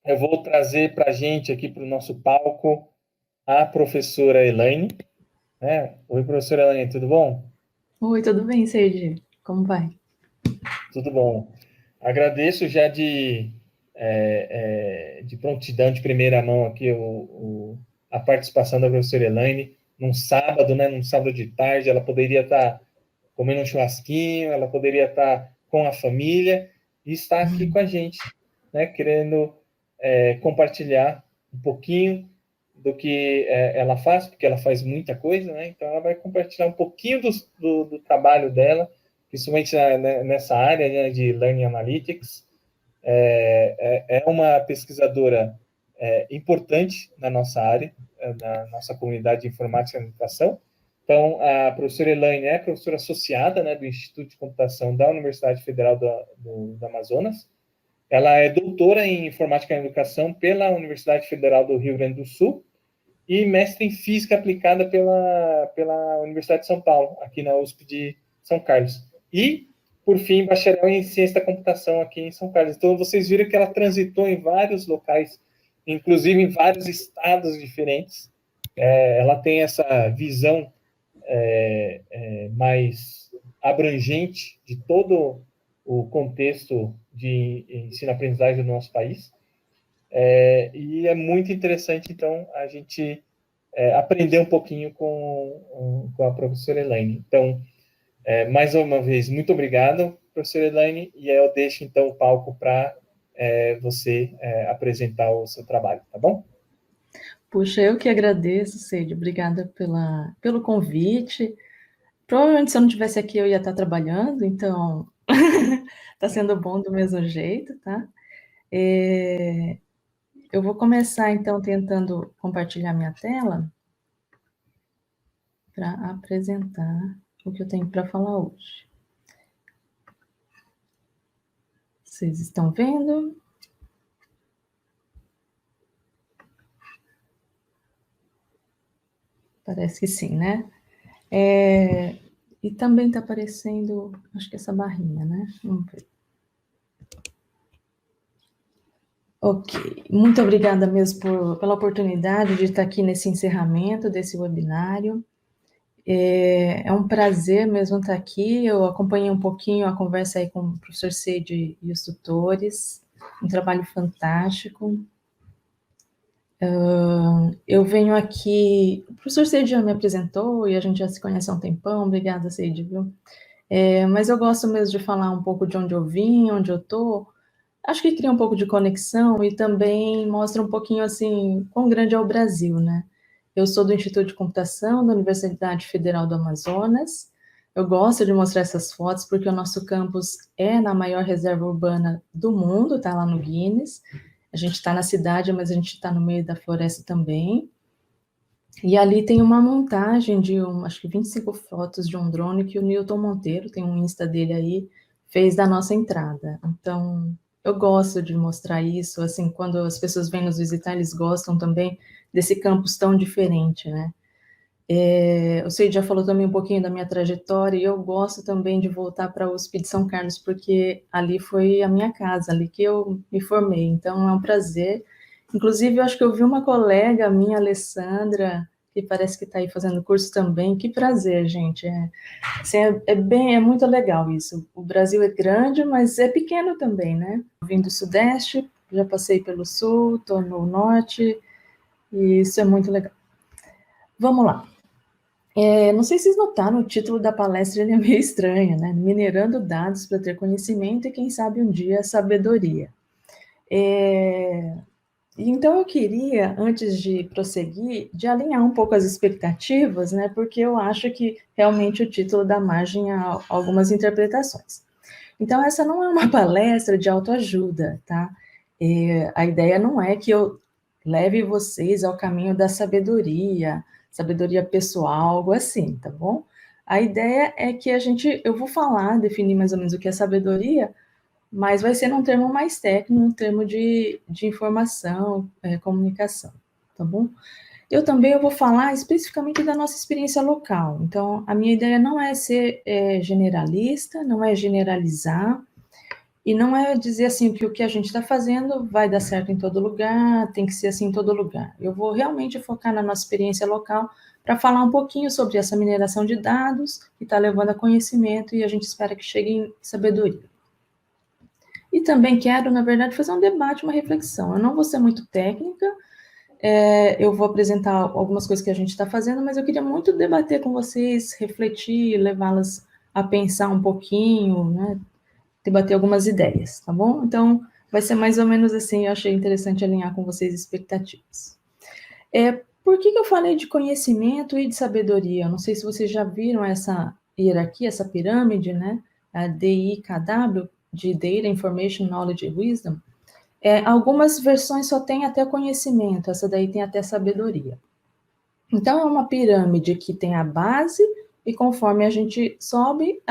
Eu vou trazer para a gente aqui para o nosso palco a professora Elaine. Oi, professora Elaine, tudo bom? Oi, tudo bem, Sergi? Como vai? Tudo bom. Agradeço já de prontidão, de primeira mão aqui, a participação da professora Elaine num sábado, né? Num sábado de tarde, ela poderia estar comendo um churrasquinho, ela poderia estar com a família e está aqui com a gente, né? Querendo compartilhar um pouquinho do que ela faz, porque ela faz muita coisa, né? Então ela vai compartilhar um pouquinho do trabalho dela, principalmente nessa área, né, de Learning Analytics. É uma pesquisadora importante na nossa área, na nossa comunidade de informática e educação. Então, a professora Elaine é professora associada, né, do Instituto de Computação da Universidade Federal do Amazonas. Ela é doutora em informática e educação pela Universidade Federal do Rio Grande do Sul e mestre em física aplicada pela Universidade de São Paulo, aqui na USP de São Carlos. E, por fim, bacharel em ciência da computação aqui em São Carlos. Então, vocês viram que ela transitou em vários locais, inclusive em vários estados diferentes. Ela tem essa visão mais abrangente de todo o contexto de ensino-aprendizagem do nosso país. E é muito interessante, então, a gente aprender um pouquinho com a professora Elaine. Então, mais uma vez, muito obrigado, professora Elaine, e eu deixo, então, o palco para você apresentar o seu trabalho, tá bom? Puxa, eu que agradeço, Sergi. Obrigada pelo convite. Provavelmente, se eu não estivesse aqui, eu ia estar trabalhando, então está sendo bom do mesmo jeito, tá? Eu vou começar, então, tentando compartilhar minha tela para apresentar o que eu tenho para falar hoje. Vocês estão vendo? Parece que sim, né? E também está aparecendo, acho que essa barrinha, né? Vamos ver. Ok, muito obrigada mesmo pela oportunidade de estar aqui nesse encerramento desse webinário. É um prazer mesmo estar aqui. Eu acompanhei um pouquinho a conversa aí com o professor Cede e os tutores, um trabalho fantástico. Eu venho aqui, o professor Cede já me apresentou e a gente já se conhece há um tempão, obrigada, Cede, viu? Mas eu gosto mesmo de falar um pouco de onde eu vim, onde eu estou. Acho que cria um pouco de conexão e também mostra um pouquinho, assim, quão grande é o Brasil, né? Eu sou do Instituto de Computação da Universidade Federal do Amazonas. Eu gosto de mostrar essas fotos porque o nosso campus é na maior reserva urbana do mundo, tá lá no Guinness. A gente está na cidade, mas a gente está no meio da floresta também. E ali tem uma montagem de, acho que 25 fotos de um drone que o Newton Monteiro, tem um Insta dele aí, fez da nossa entrada. Então, eu gosto de mostrar isso, assim, quando as pessoas vêm nos visitar, eles gostam também desse campus tão diferente, né? O Cid já falou também um pouquinho da minha trajetória, e eu gosto também de voltar para a USP de São Carlos, porque ali foi a minha casa, ali que eu me formei, então é um prazer. Inclusive, eu acho que eu vi uma colega minha, Alessandra, que parece que está aí fazendo curso também. Que prazer, gente. Assim, é muito legal isso. O Brasil é grande, mas é pequeno também, né? Eu vim do Sudeste, já passei pelo Sul, estou no Norte, e isso é muito legal. Vamos lá. Não sei se vocês notaram, o título da palestra ele é meio estranho, né? Minerando dados para ter conhecimento e, quem sabe, um dia, sabedoria. Então, eu queria, antes de prosseguir, de alinhar um pouco as expectativas, né? Porque eu acho que realmente o título dá margem a algumas interpretações. Então, essa não é uma palestra de autoajuda, tá? A ideia não é que eu leve vocês ao caminho da sabedoria pessoal, algo assim, tá bom? A ideia é que eu vou falar, definir mais ou menos o que é sabedoria, mas vai ser num termo mais técnico, num termo de informação, comunicação, tá bom? Eu vou falar especificamente da nossa experiência local. Então, a minha ideia não é ser generalista, não é generalizar, E não é dizer assim que o que a gente está fazendo vai dar certo em todo lugar, tem que ser assim em todo lugar. Eu vou realmente focar na nossa experiência local para falar um pouquinho sobre essa mineração de dados que está levando a conhecimento e a gente espera que chegue em sabedoria. E também quero, na verdade, fazer um debate, uma reflexão. Eu não vou ser muito técnica, eu vou apresentar algumas coisas que a gente está fazendo, mas eu queria muito debater com vocês, refletir, levá-las a pensar um pouquinho, né? Debater algumas ideias, tá bom? Então, vai ser mais ou menos assim, eu achei interessante alinhar com vocês expectativas. Por que eu falei de conhecimento e de sabedoria? Eu não sei se vocês já viram essa hierarquia, essa pirâmide, né? A DIKW, de Data, Information, Knowledge e Wisdom. Algumas versões só tem até conhecimento, essa daí tem até sabedoria. Então, é uma pirâmide que tem a base e conforme a gente sobe,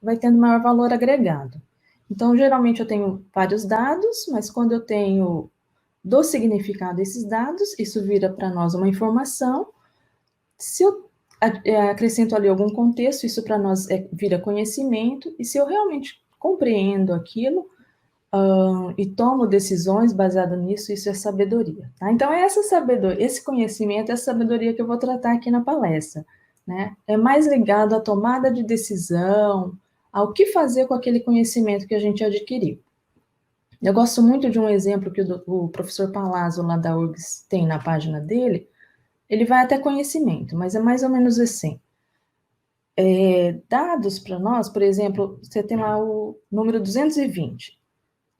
vai tendo maior valor agregado. Então, geralmente eu tenho vários dados, mas quando eu dou significado a esses dados, isso vira para nós uma informação. Se eu acrescento ali algum contexto, isso para nós vira conhecimento, e se eu realmente compreendo aquilo, e tomo decisões baseadas nisso, isso é sabedoria. Tá? Então, é essa sabedoria, esse conhecimento, essa sabedoria que eu vou tratar aqui na palestra. Né? É mais ligado à tomada de decisão, ao que fazer com aquele conhecimento que a gente adquiriu. Eu gosto muito de um exemplo que o professor Palazzo, lá da URGS, tem na página dele. Ele vai até conhecimento, mas é mais ou menos assim. Dados para nós, por exemplo, você tem lá o número 220.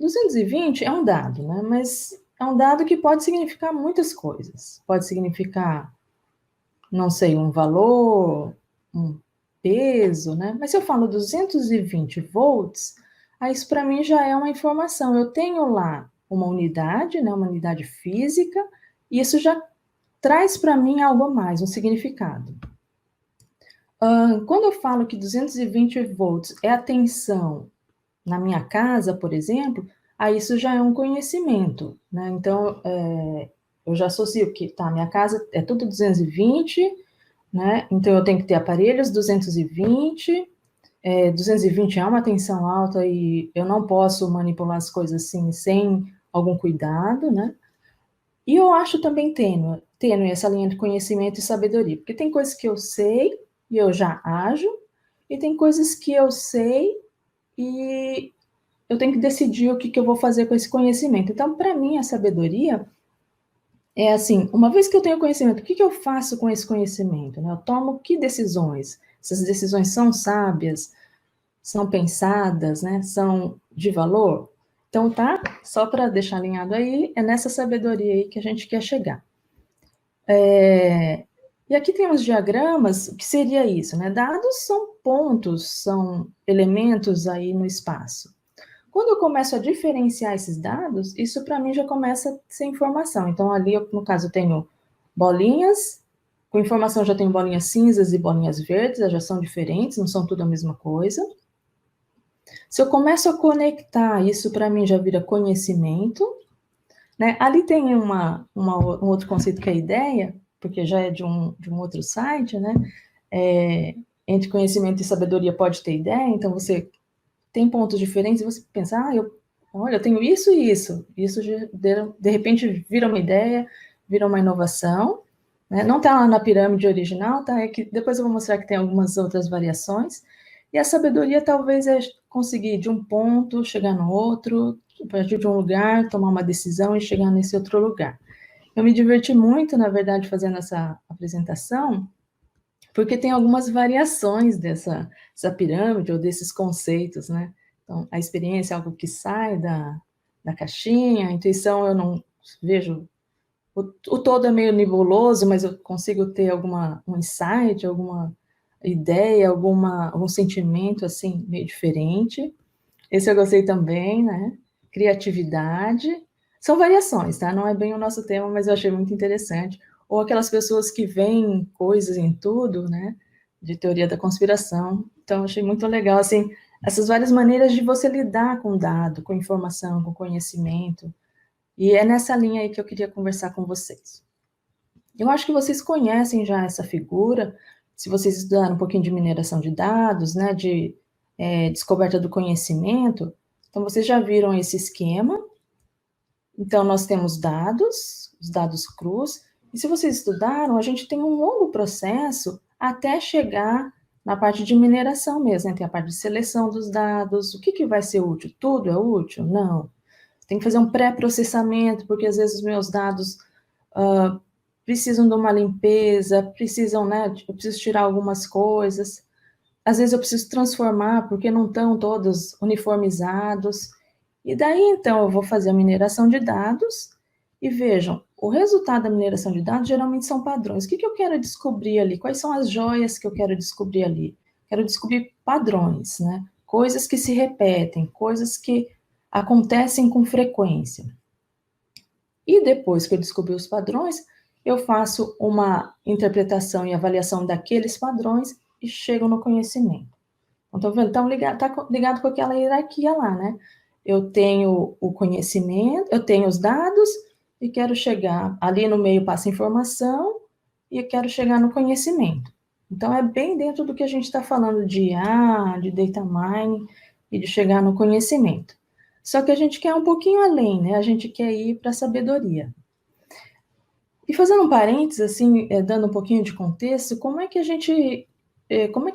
220 é um dado, né? Mas é um dado que pode significar muitas coisas. Pode significar, não sei, um valor, um peso, né? Mas se eu falo 220 volts, aí isso para mim já é uma informação. Eu tenho lá uma unidade, né? Uma unidade física, e isso já traz para mim algo a mais, um significado. Quando eu falo que 220 volts é a tensão na minha casa, por exemplo, aí isso já é um conhecimento, né? Então, eu já associo que, tá, minha casa é tudo 220, né? Então, eu tenho que ter aparelhos 220, 220 é uma tensão alta e eu não posso manipular as coisas assim sem algum cuidado, né? E eu acho também tênue essa linha de conhecimento e sabedoria, porque tem coisas que eu sei e eu já ajo, e tem coisas que eu sei e eu tenho que decidir o que eu vou fazer com esse conhecimento. Então, para mim, a sabedoria é assim, uma vez que eu tenho conhecimento, o que eu faço com esse conhecimento? Né? Eu tomo que decisões? Essas decisões são sábias, são pensadas, né? São de valor? Então, tá? Só para deixar alinhado aí, é nessa sabedoria aí que a gente quer chegar. E aqui tem uns diagramas, o que seria isso? Né? Dados são pontos, são elementos aí no espaço. Quando eu começo a diferenciar esses dados, isso para mim já começa a ser informação. Então, ali, no caso, eu tenho bolinhas, com informação já tenho bolinhas cinzas e bolinhas verdes, elas já são diferentes, não são tudo a mesma coisa. Se eu começo a conectar, isso para mim já vira conhecimento. Né? Ali tem um outro conceito que é ideia, porque já é de um outro site, né? Entre conhecimento e sabedoria pode ter ideia, então você tem pontos diferentes e você pensa, olha, eu tenho isso e isso. Isso de repente vira uma ideia, vira uma inovação. Né? Não está lá na pirâmide original, tá? É que depois eu vou mostrar que tem algumas outras variações. E a sabedoria talvez é conseguir de um ponto chegar no outro, a partir de um lugar, tomar uma decisão e chegar nesse outro lugar. Eu me diverti muito, na verdade, fazendo essa apresentação, porque tem algumas variações dessa pirâmide ou desses conceitos, né? Então, a experiência é algo que sai da caixinha, a intuição eu não vejo, o todo é meio nebuloso, mas eu consigo ter um insight, alguma ideia, algum sentimento, assim, meio diferente. Esse eu gostei também, né? Criatividade. São variações, tá? Não é bem o nosso tema, mas eu achei muito interessante. Ou aquelas pessoas que veem coisas em tudo, né? De teoria da conspiração. Então, eu achei muito legal, assim, essas várias maneiras de você lidar com dado, com informação, com conhecimento. E é nessa linha aí que eu queria conversar com vocês. Eu acho que vocês conhecem já essa figura, se vocês estudaram um pouquinho de mineração de dados, né? De descoberta do conhecimento, Então, vocês já viram esse esquema. Então, nós temos dados, os dados crus, e se vocês estudaram, a gente tem um longo processo até chegar na parte de mineração mesmo, né? Tem a parte de seleção dos dados, o que vai ser útil? Tudo é útil? Não. Tem que fazer um pré-processamento, porque às vezes os meus dados precisam de uma limpeza, precisam, né, eu preciso tirar algumas coisas, às vezes eu preciso transformar, porque não estão todos uniformizados, e daí, então, eu vou fazer a mineração de dados, e vejam, o resultado da mineração de dados geralmente são padrões. O que eu quero descobrir ali? Quais são as joias que eu quero descobrir ali? Quero descobrir padrões, né? Coisas que se repetem, coisas que acontecem com frequência. E depois que eu descobri os padrões, eu faço uma interpretação e avaliação daqueles padrões e chego no conhecimento. Então, tá ligado com aquela hierarquia lá, né? Eu tenho o conhecimento, eu tenho os dados e quero chegar, ali no meio passa informação e eu quero chegar no conhecimento. Então, é bem dentro do que a gente está falando de IA, de data mining e de chegar no conhecimento. Só que a gente quer um pouquinho além, né? A gente quer ir para a sabedoria. E fazendo um parênteses, assim, dando um pouquinho de contexto, como é que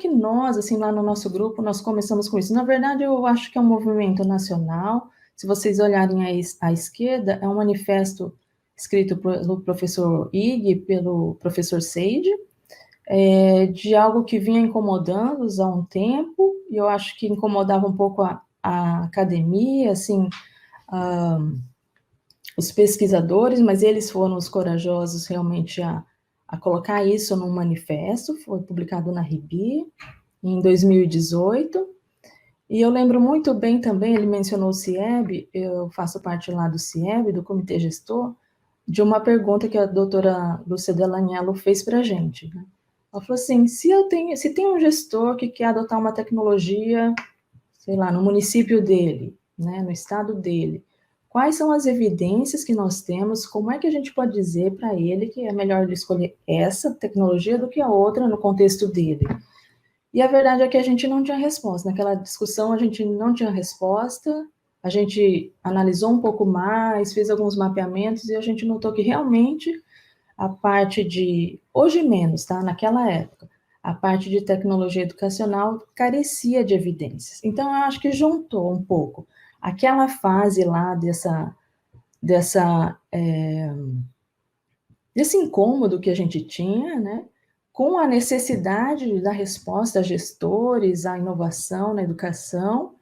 nós, assim, lá no nosso grupo, nós começamos com isso? Na verdade, eu acho que é um movimento nacional. Se vocês olharem à esquerda, é um manifesto escrito pelo professor Ig, pelo professor Seide, de algo que vinha incomodando-os há um tempo, e eu acho que incomodava um pouco a academia, assim, os pesquisadores, mas eles foram os corajosos realmente a colocar isso num manifesto, foi publicado na RIBI em 2018, e eu lembro muito bem também, ele mencionou o CIEB, eu faço parte lá do CIEB, do Comitê Gestor, de uma pergunta que a doutora Lúcia Delagnello fez para a gente, né? Ela falou assim, se tem um gestor que quer adotar uma tecnologia, sei lá, no município dele, né, no estado dele, quais são as evidências que nós temos, como é que a gente pode dizer para ele que é melhor ele escolher essa tecnologia do que a outra no contexto dele? E a verdade é que a gente não tinha resposta. Naquela discussão, a gente não tinha resposta, a gente analisou um pouco mais, fez alguns mapeamentos e a gente notou que realmente a parte de, hoje menos, tá? Naquela época, a parte de tecnologia educacional carecia de evidências. Então, eu acho que juntou um pouco aquela fase lá desse incômodo que a gente tinha, né? Com a necessidade da resposta a gestores, à inovação na educação,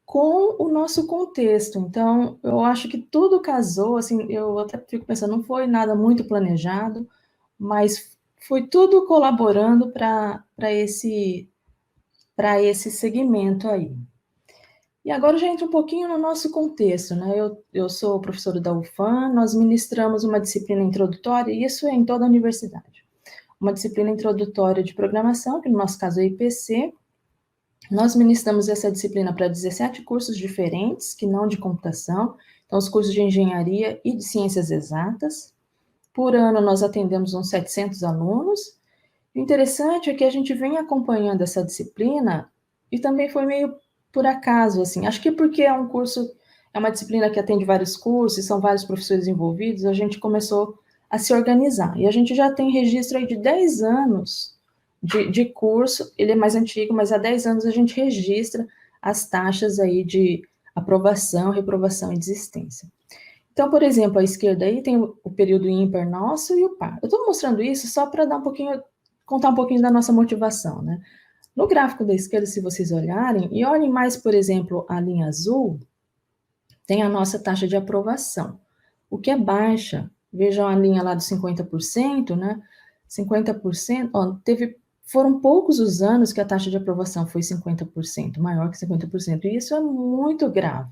com o nosso contexto. Então, eu acho que tudo casou, assim, eu até fico pensando, não foi nada muito planejado, mas foi tudo colaborando para esse segmento aí. E agora já entra um pouquinho no nosso contexto, né? Eu sou professora da UFAM, nós ministramos uma disciplina introdutória, e isso é em toda a universidade. Uma disciplina introdutória de programação, que no nosso caso é IPC. Nós ministramos essa disciplina para 17 cursos diferentes, que não de computação, então os cursos de engenharia e de ciências exatas. Por ano, nós atendemos uns 700 alunos. O interessante é que a gente vem acompanhando essa disciplina e também foi meio por acaso, assim. Acho que porque é um curso, é uma disciplina que atende vários cursos, são vários professores envolvidos, a gente começou a se organizar. E a gente já tem registro aí de 10 anos de curso, ele é mais antigo, mas há 10 anos a gente registra as taxas aí de aprovação, reprovação e desistência. Então, por exemplo, à esquerda aí tem o período ímpar nosso e o par. Eu estou mostrando isso só para contar um pouquinho da nossa motivação, né? No gráfico da esquerda, se vocês olharem, e olhem mais, por exemplo, a linha azul, tem a nossa taxa de aprovação, o que é baixa. Vejam a linha lá dos 50%, né? 50%, ó, foram poucos os anos que a taxa de aprovação foi 50%, maior que 50%, e isso é muito grave.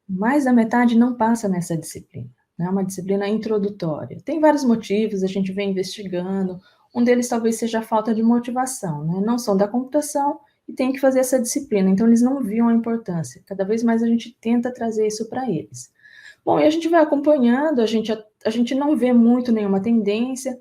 Mais da metade não passa nessa disciplina, né? É uma disciplina introdutória. Tem vários motivos, a gente vem investigando, um deles talvez seja a falta de motivação, né? Não são da computação e tem que fazer essa disciplina, então eles não viam a importância. Cada vez mais a gente tenta trazer isso para eles. Bom, e a gente vai acompanhando, a gente não vê muito nenhuma tendência,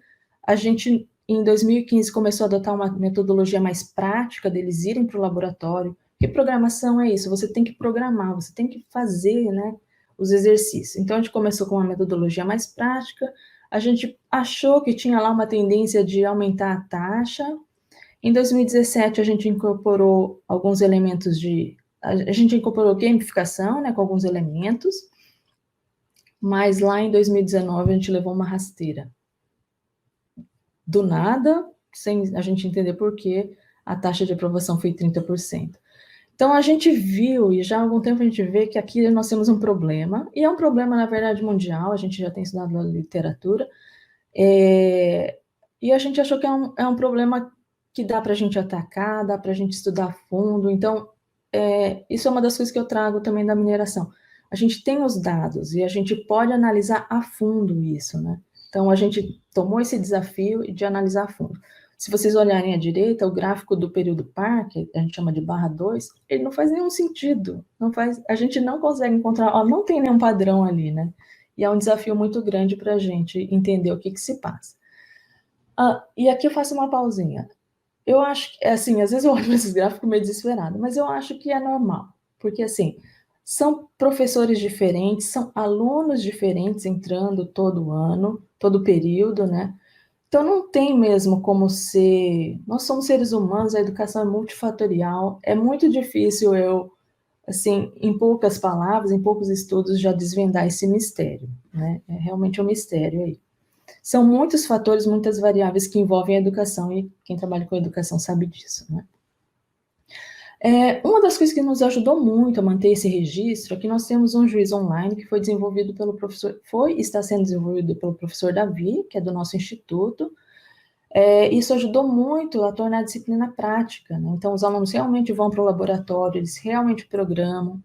a gente, em 2015, começou a adotar uma metodologia mais prática deles irem para o laboratório Porque programação é isso, você tem que programar, você tem que fazer, né, os exercícios. Então, a gente começou com uma metodologia mais prática, a gente achou que tinha lá uma tendência de aumentar a taxa. Em 2017, a gente incorporou alguns elementos a gente incorporou gamificação, né, com alguns elementos, mas lá em 2019 a gente levou uma rasteira. Do nada, sem a gente entender por quê, a taxa de aprovação foi 30%. Então, a gente viu, e já há algum tempo a gente vê que aqui nós temos um problema, e é um problema, na verdade, mundial, a gente já tem estudado na literatura, e a gente achou que é um problema que dá para a gente atacar, dá para a gente estudar a fundo. Então, isso é uma das coisas que eu trago também da mineração. A gente tem os dados e a gente pode analisar a fundo isso, né? Então, a gente tomou esse desafio de analisar a fundo. Se vocês olharem à direita, o gráfico do período par, que a gente chama de barra 2, ele não faz nenhum sentido. A gente não consegue encontrar, não tem nenhum padrão ali, né? E é um desafio muito grande para a gente entender o que se passa. E aqui eu faço uma pausinha. Eu acho que, assim, às vezes eu olho para esses gráficos meio desesperado, mas eu acho que é normal, porque, assim, são professores diferentes, são alunos diferentes entrando todo ano, todo período, né? Então, não tem mesmo como ser... Nós somos seres humanos, a educação é multifatorial, é muito difícil eu, assim, em poucas palavras, em poucos estudos, já desvendar esse mistério, né? É realmente um mistério aí. São muitos fatores, muitas variáveis que envolvem a educação, e quem trabalha com educação sabe disso, né? Uma das coisas que nos ajudou muito a manter esse registro é que nós temos um juiz online que foi desenvolvido pelo professor, está sendo desenvolvido pelo professor Davi, que é do nosso instituto. Isso ajudou muito a tornar a disciplina prática, né? Então, os alunos realmente vão para o laboratório, eles realmente programam,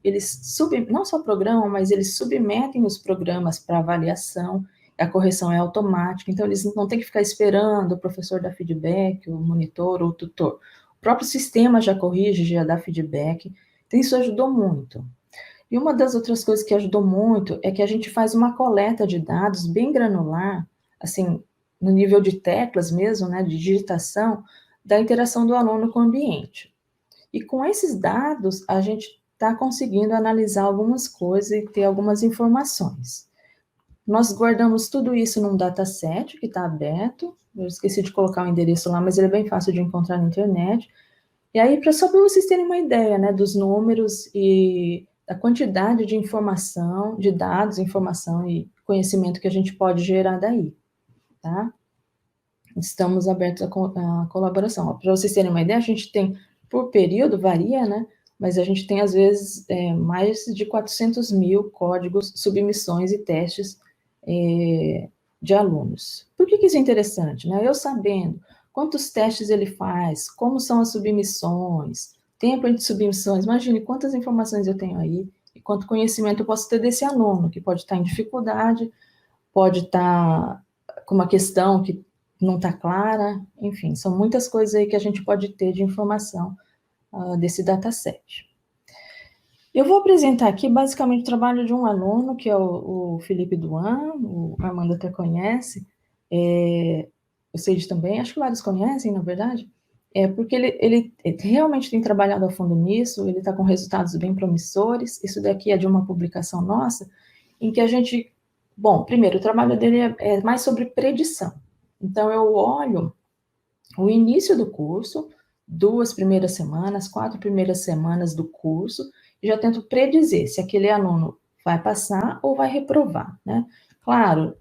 não só programam, mas eles submetem os programas para avaliação, a correção é automática, então eles não têm que ficar esperando o professor dar feedback, o monitor ou o tutor. O próprio sistema já corrige, já dá feedback, então isso ajudou muito. E uma das outras coisas que ajudou muito é que a gente faz uma coleta de dados bem granular, assim, no nível de teclas mesmo, né, de digitação, da interação do aluno com o ambiente. E com esses dados, a gente está conseguindo analisar algumas coisas e ter algumas informações. Nós guardamos tudo isso num dataset que está aberto. Eu esqueci de colocar o endereço lá, mas ele é bem fácil de encontrar na internet. E aí, só para vocês terem uma ideia, né, dos números e da quantidade de informação, de dados, informação e conhecimento que a gente pode gerar daí, tá? Estamos abertos à colaboração. Para vocês terem uma ideia, a gente tem, por período, varia, né? Mas a gente tem, às vezes, mais de 400 mil códigos, submissões e testes de alunos. Por que isso é interessante, né? Eu sabendo quantos testes ele faz, como são as submissões, tempo entre submissões, imagine quantas informações eu tenho aí e quanto conhecimento eu posso ter desse aluno, que pode estar em dificuldade, pode estar com uma questão que não está clara, enfim, são muitas coisas aí que a gente pode ter de informação desse dataset. Eu vou apresentar aqui, basicamente, o trabalho de um aluno, que é o Felipe Duan, o Armando até conhece, o Seide também, acho que vários conhecem, na verdade, porque ele realmente tem trabalhado a fundo nisso, ele está com resultados bem promissores. Isso daqui é de uma publicação nossa, em que a gente... Bom, primeiro, o trabalho dele é mais sobre predição. Então, eu olho o início do curso, 2 primeiras semanas, 4 primeiras semanas do curso, e já tento predizer se aquele aluno vai passar ou vai reprovar, né? Claro,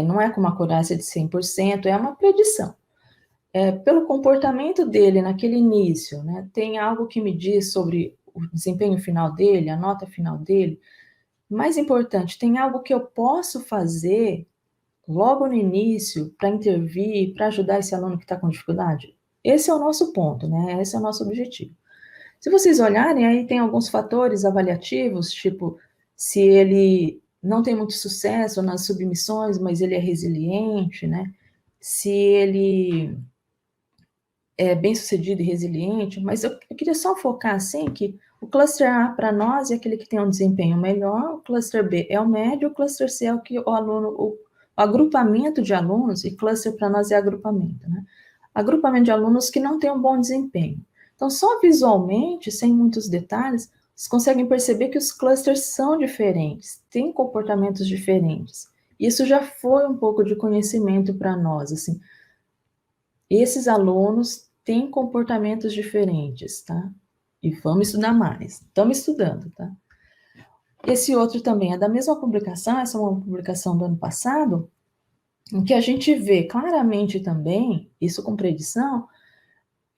não é com uma acurácia de 100%, é uma predição. Pelo comportamento dele naquele início, né? Tem algo que me diz sobre o desempenho final dele, a nota final dele. Mais importante, tem algo que eu posso fazer logo no início para intervir, para ajudar esse aluno que está com dificuldade? Esse é o nosso ponto, né? Esse é o nosso objetivo. Se vocês olharem, aí tem alguns fatores avaliativos, tipo, se ele não tem muito sucesso nas submissões, mas ele é resiliente, né? Se ele é bem sucedido e resiliente, mas eu queria só focar, assim, que o cluster A, para nós, é aquele que tem um desempenho melhor, o cluster B é o médio, o cluster C é o que o aluno, o agrupamento de alunos, e cluster para nós é agrupamento, né? Agrupamento de alunos que não tem um bom desempenho. Então, só visualmente, sem muitos detalhes, vocês conseguem perceber que os clusters são diferentes, têm comportamentos diferentes. Isso já foi um pouco de conhecimento para nós, assim. Esses alunos têm comportamentos diferentes, tá? E vamos estudar mais. Estamos estudando, tá? Esse outro também é da mesma publicação, essa é uma publicação do ano passado, em que a gente vê claramente também, isso com predição,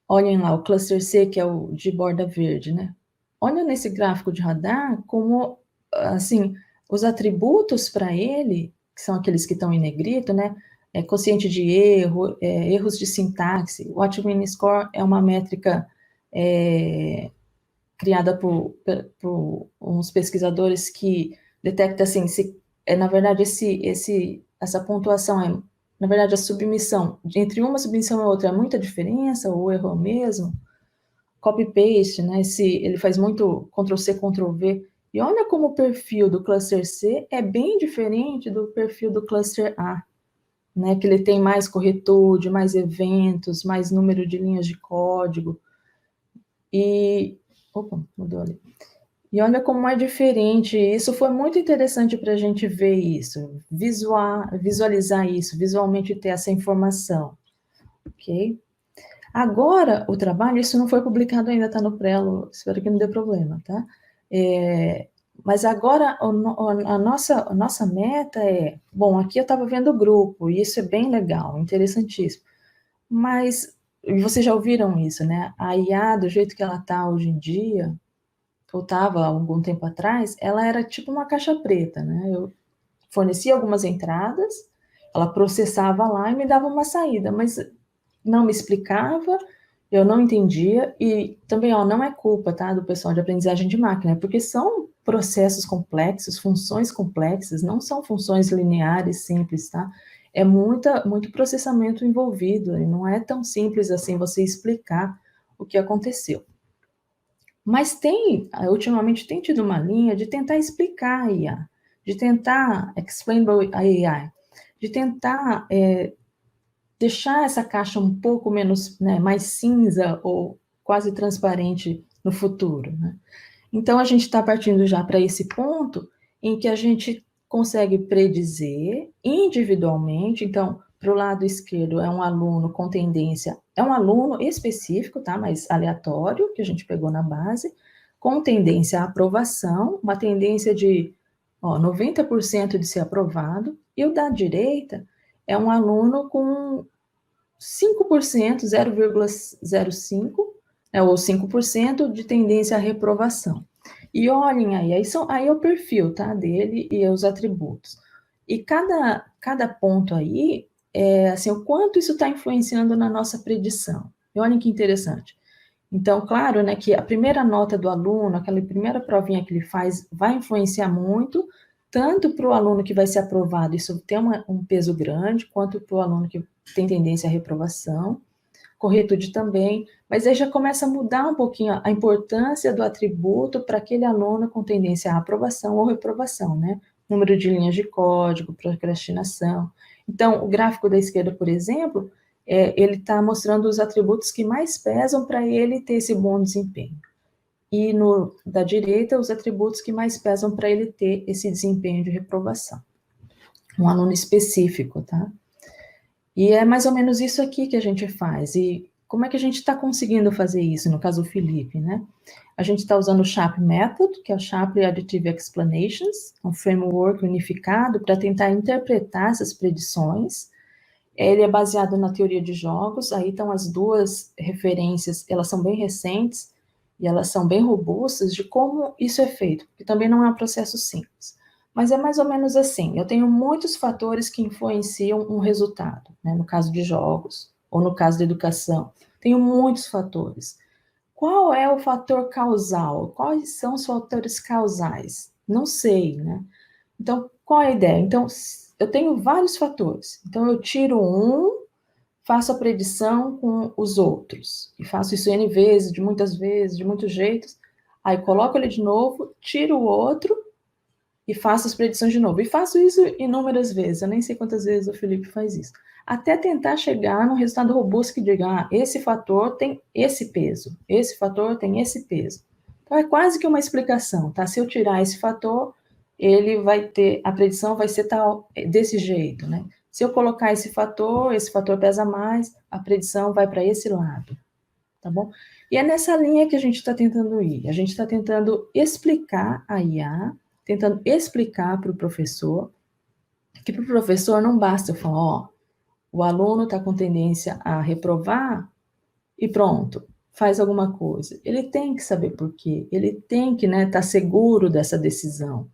olhem lá, o cluster C, que é o de borda verde, né? Olha nesse gráfico de radar como, assim, os atributos para ele, que são aqueles que estão em negrito, né? Quociente de erro, erros de sintaxe. O Watchman Score é uma métrica criada por uns pesquisadores que detecta, assim, se, na verdade, essa pontuação na verdade, a submissão, entre uma submissão e outra, é muita diferença, ou o erro é o mesmo. Copy-paste, né, ele faz muito Ctrl-C, Ctrl-V, e olha como o perfil do cluster C é bem diferente do perfil do cluster A, né, que ele tem mais corretude, mais eventos, mais número de linhas de código, opa, mudou ali. E olha como é diferente, isso foi muito interessante para a gente ver isso, visualizar isso, visualmente ter essa informação, ok? Agora, o trabalho, isso não foi publicado ainda, está no Prelo, espero que não dê problema, tá? Mas agora, a nossa meta é, bom, aqui eu estava vendo o grupo, e isso é bem legal, interessantíssimo, mas vocês já ouviram isso, né? A IA, do jeito que ela está hoje em dia, ou estava há algum tempo atrás, ela era tipo uma caixa preta, né? Eu fornecia algumas entradas, ela processava lá e me dava uma saída, mas não me explicava, eu não entendia, e também, ó, não é culpa, tá, do pessoal de aprendizagem de máquina, porque são processos complexos, funções complexas, não são funções lineares, simples, tá? É muito processamento envolvido, e não é tão simples assim você explicar o que aconteceu. Mas ultimamente tem tido uma linha de tentar explicar a IA, de tentar explain by AI, de tentar deixar essa caixa um pouco menos, né, mais cinza ou quase transparente no futuro, né? Então, a gente está partindo já para esse ponto em que a gente consegue predizer individualmente. Então, para o lado esquerdo é um aluno com tendência, é um aluno específico, tá? Mas aleatório, que a gente pegou na base, com tendência à aprovação, uma tendência de 90% de ser aprovado, e o da direita é um aluno com 5%, 0,05%, ou 5% de tendência à reprovação. E olhem aí é o perfil, tá, dele e os atributos. E cada ponto aí, assim, o quanto isso está influenciando na nossa predição. E olhem que interessante. Então, claro, né, que a primeira nota do aluno, aquela primeira provinha que ele faz, vai influenciar muito, tanto para o aluno que vai ser aprovado, isso tem um peso grande, quanto para o aluno que tem tendência à reprovação, corretude também, mas aí já começa a mudar um pouquinho a importância do atributo para aquele aluno com tendência à aprovação ou reprovação, né? Número de linhas de código, procrastinação. Então, o gráfico da esquerda, por exemplo, ele está mostrando os atributos que mais pesam para ele ter esse bom desempenho. E no da direita, os atributos que mais pesam para ele ter esse desempenho de reprovação. Um aluno específico, tá? E é mais ou menos isso aqui que a gente faz. E como é que a gente está conseguindo fazer isso, no caso do Felipe, né? A gente está usando o SHAP Method, que é o Shapley Additive Explanations, um framework unificado para tentar interpretar essas predições. Ele é baseado na teoria de jogos, aí estão as duas referências, elas são bem recentes e elas são bem robustas de como isso é feito, porque também não é um processo simples. Mas é mais ou menos assim, eu tenho muitos fatores que influenciam um resultado, né, no caso de jogos, ou no caso da educação, tenho muitos fatores. Qual é o fator causal? Quais são os fatores causais? Não sei, né? Então, qual é a ideia? Então, eu tenho vários fatores. Então, eu tiro um, faço a predição com os outros. E faço isso N vezes, de muitos jeitos. Aí, coloco ele de novo, tiro o outro e faço as predições de novo. E faço isso inúmeras vezes, eu nem sei quantas vezes o Felipe faz isso. Até tentar chegar num resultado robusto que diga, esse fator tem esse peso, esse fator tem esse peso. Então, é quase que uma explicação, tá? Se eu tirar esse fator, ele vai ter, a predição vai ser tal, desse jeito, né? Se eu colocar esse fator pesa mais, a predição vai para esse lado, tá bom? E é nessa linha que a gente está tentando ir. A gente está tentando explicar a IA, tentando explicar para o professor, que para o professor não basta eu falar, ó, o aluno está com tendência a reprovar e pronto, faz alguma coisa. Ele tem que saber por quê, ele tem que estar seguro dessa decisão.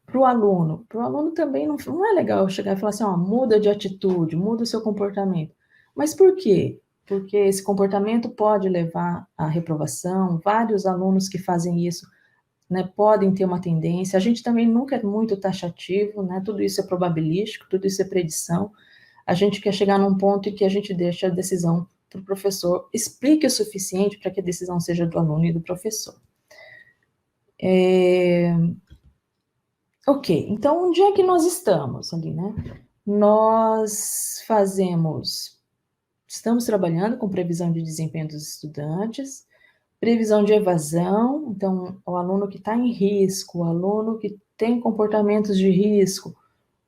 Para o aluno também não é legal eu chegar e falar assim, ó, muda de atitude, muda o seu comportamento. Mas por quê? Porque esse comportamento pode levar à reprovação, vários alunos que fazem isso, né, podem ter uma tendência, a gente também nunca é muito taxativo, né, tudo isso é probabilístico, tudo isso é predição, a gente quer chegar num ponto em que a gente deixa a decisão para o professor, explique o suficiente para que a decisão seja do aluno e do professor. Ok, então onde é que nós estamos ali, né? Nós estamos trabalhando com previsão de desempenho dos estudantes, previsão de evasão, então o aluno que está em risco, o aluno que tem comportamentos de risco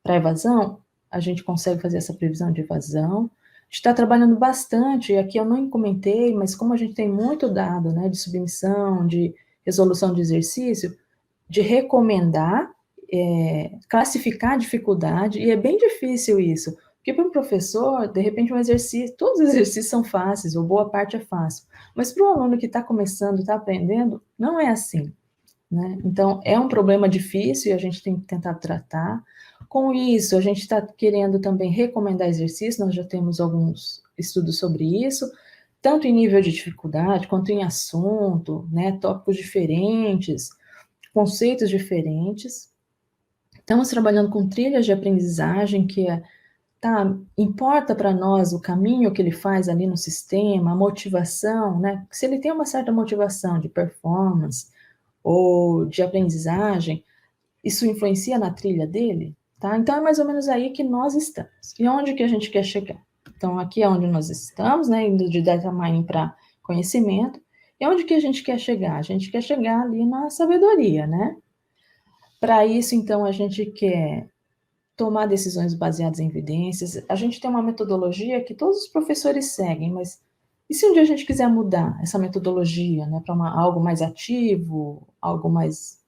para evasão, a gente consegue fazer essa previsão de evasão. A gente está trabalhando bastante, e aqui eu não comentei, mas como a gente tem muito dado, né, de submissão, de resolução de exercício, de recomendar, classificar a dificuldade, e é bem difícil isso, porque para o professor, de repente, um exercício, todos os exercícios são fáceis, ou boa parte é fácil, mas para o aluno que está começando, está aprendendo, não é assim, né? Então, é um problema difícil e a gente tem que tentar tratar. Com isso, a gente está querendo também recomendar exercícios, nós já temos alguns estudos sobre isso, tanto em nível de dificuldade, quanto em assunto, né, tópicos diferentes, conceitos diferentes. Estamos trabalhando com trilhas de aprendizagem, que importa para nós o caminho que ele faz ali no sistema, a motivação, né? Se ele tem uma certa motivação de performance ou de aprendizagem, isso influencia na trilha dele, tá? Então, é mais ou menos aí que nós estamos. E onde que a gente quer chegar? Então, aqui é onde nós estamos, né? Indo de data mining para conhecimento. E onde que a gente quer chegar? A gente quer chegar ali na sabedoria, né? Para isso, então, a gente quer tomar decisões baseadas em evidências. A gente tem uma metodologia que todos os professores seguem, mas e se um dia a gente quiser mudar essa metodologia, né, para algo mais ativo, algo mais,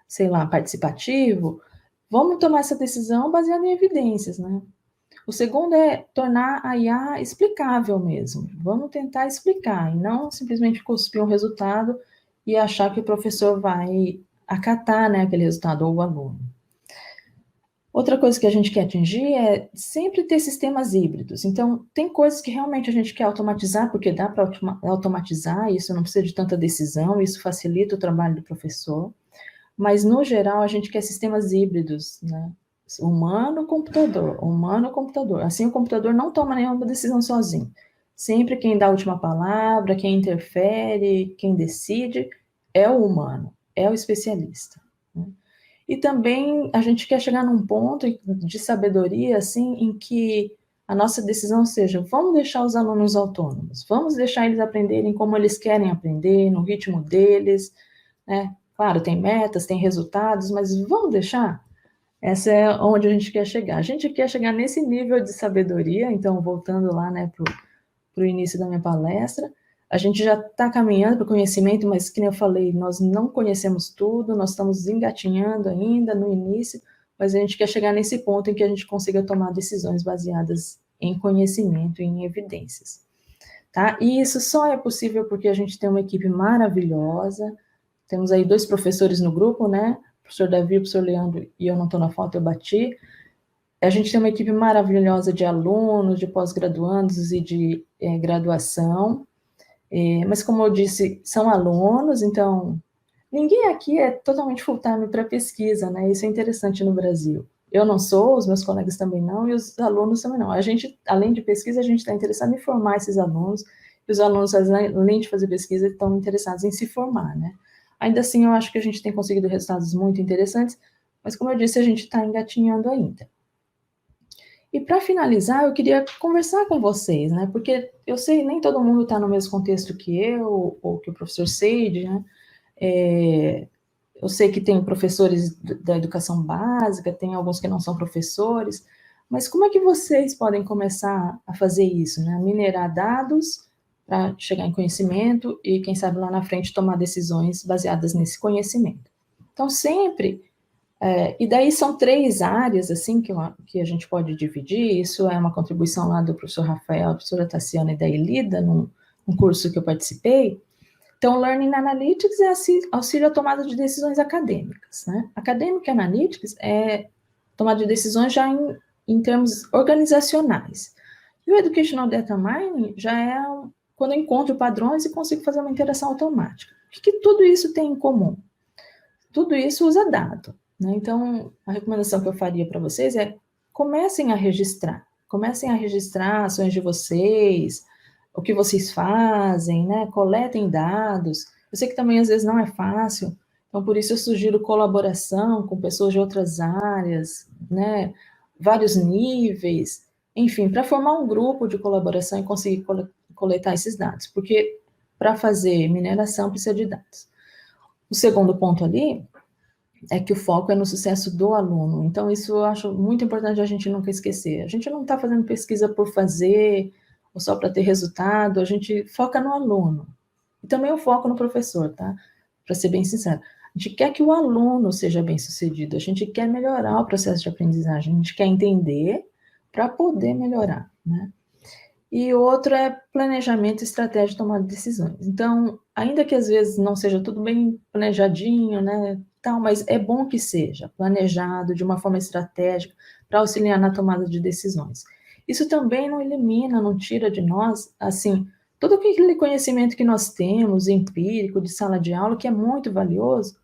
sei lá, participativo? Vamos tomar essa decisão baseada em evidências, né? O segundo é tornar a IA explicável mesmo. Vamos tentar explicar e não simplesmente cuspir um resultado e achar que o professor vai acatar, né, aquele resultado ou o aluno. Outra coisa que a gente quer atingir é sempre ter sistemas híbridos. Então, tem coisas que realmente a gente quer automatizar, porque dá para automatizar, isso não precisa de tanta decisão, isso facilita o trabalho do professor. Mas, no geral, a gente quer sistemas híbridos, né? Humano-computador, humano-computador. Assim, o computador não toma nenhuma decisão sozinho. Sempre quem dá a última palavra, quem interfere, quem decide, é o humano, é o especialista, né? E também a gente quer chegar num ponto de sabedoria, assim, em que a nossa decisão seja, vamos deixar os alunos autônomos, vamos deixar eles aprenderem como eles querem aprender, no ritmo deles, né? Claro, tem metas, tem resultados, mas vamos deixar? Essa é onde a gente quer chegar. A gente quer chegar nesse nível de sabedoria, então, voltando lá, né, para o início da minha palestra, a gente já está caminhando para o conhecimento, mas, como eu falei, nós não conhecemos tudo, nós estamos engatinhando ainda no início, mas a gente quer chegar nesse ponto em que a gente consiga tomar decisões baseadas em conhecimento e em evidências, tá? E isso só é possível porque a gente tem uma equipe maravilhosa, temos aí 2 professores no grupo, né? O professor Davi, o professor Leandro, e eu não estou na foto, eu bati. A gente tem uma equipe maravilhosa de alunos, de pós-graduandos e de graduação, mas como eu disse, são alunos, então ninguém aqui é totalmente full-time para pesquisa, né? Isso é interessante no Brasil. Eu não sou, os meus colegas também não, e os alunos também não. A gente, além de pesquisa, a gente está interessado em formar esses alunos, e os alunos, além de fazer pesquisa, estão interessados em se formar, né? Ainda assim, eu acho que a gente tem conseguido resultados muito interessantes, mas como eu disse, a gente está engatinhando ainda. E para finalizar, eu queria conversar com vocês, né? Porque eu sei nem todo mundo está no mesmo contexto que eu, ou que o professor Seide, né? Eu sei que tem professores da educação básica, tem alguns que não são professores, mas como é que vocês podem começar a fazer isso, né? Minerar dados para chegar em conhecimento e, quem sabe, lá na frente tomar decisões baseadas nesse conhecimento. Então, sempre... e daí são 3 áreas, assim, que a gente pode dividir. Isso é uma contribuição lá do professor Rafael, a professora Tassiana e da Elida, num curso que eu participei. Então, Learning Analytics é auxílio à tomada de decisões acadêmicas, né? Academic Analytics é tomada de decisões já em termos organizacionais. E o Educational Data Mining já é quando eu encontro padrões e consigo fazer uma interação automática. O que tudo isso tem em comum? Tudo isso usa dado, né? Então, a recomendação que eu faria para vocês é comecem a registrar ações de vocês, o que vocês fazem, né? Coletem dados. Eu sei que também às vezes não é fácil, então por isso eu sugiro colaboração com pessoas de outras áreas, né? Vários níveis, enfim, para formar um grupo de colaboração e conseguir coletar esses dados, porque para fazer mineração precisa de dados. O segundo ponto ali é que o foco é no sucesso do aluno. Então, isso eu acho muito importante a gente nunca esquecer. A gente não está fazendo pesquisa por fazer, ou só para ter resultado, a gente foca no aluno. E também o foco no professor, tá? Para ser bem sincero. A gente quer que o aluno seja bem sucedido, a gente quer melhorar o processo de aprendizagem, a gente quer entender para poder melhorar, né? E outro é planejamento e estratégia de tomada de decisões. Então, ainda que às vezes não seja tudo bem planejadinho, né, tal, mas é bom que seja planejado de uma forma estratégica para auxiliar na tomada de decisões. Isso também não elimina, não tira de nós, assim, todo aquele conhecimento que nós temos, empírico, de sala de aula, que é muito valioso,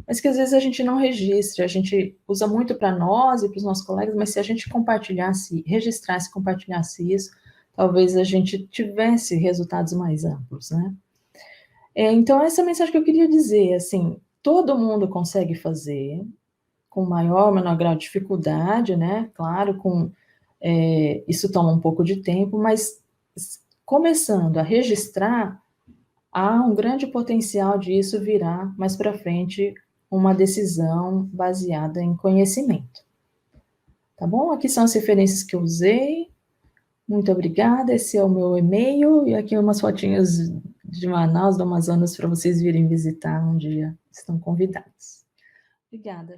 mas que às vezes a gente não registra, a gente usa muito para nós e para os nossos colegas, mas se a gente compartilhasse, registrasse, compartilhasse isso, talvez a gente tivesse resultados mais amplos, né? Então, essa é a mensagem que eu queria dizer, assim, todo mundo consegue fazer, com maior ou menor grau de dificuldade, né? Claro, isso toma um pouco de tempo, mas começando a registrar, há um grande potencial disso virar, mais para frente, uma decisão baseada em conhecimento. Tá bom? Aqui são as referências que eu usei. Muito obrigada, esse é o meu e-mail, e aqui umas fotinhas de Manaus, do Amazonas, para vocês virem visitar um dia, estão convidados. Obrigada.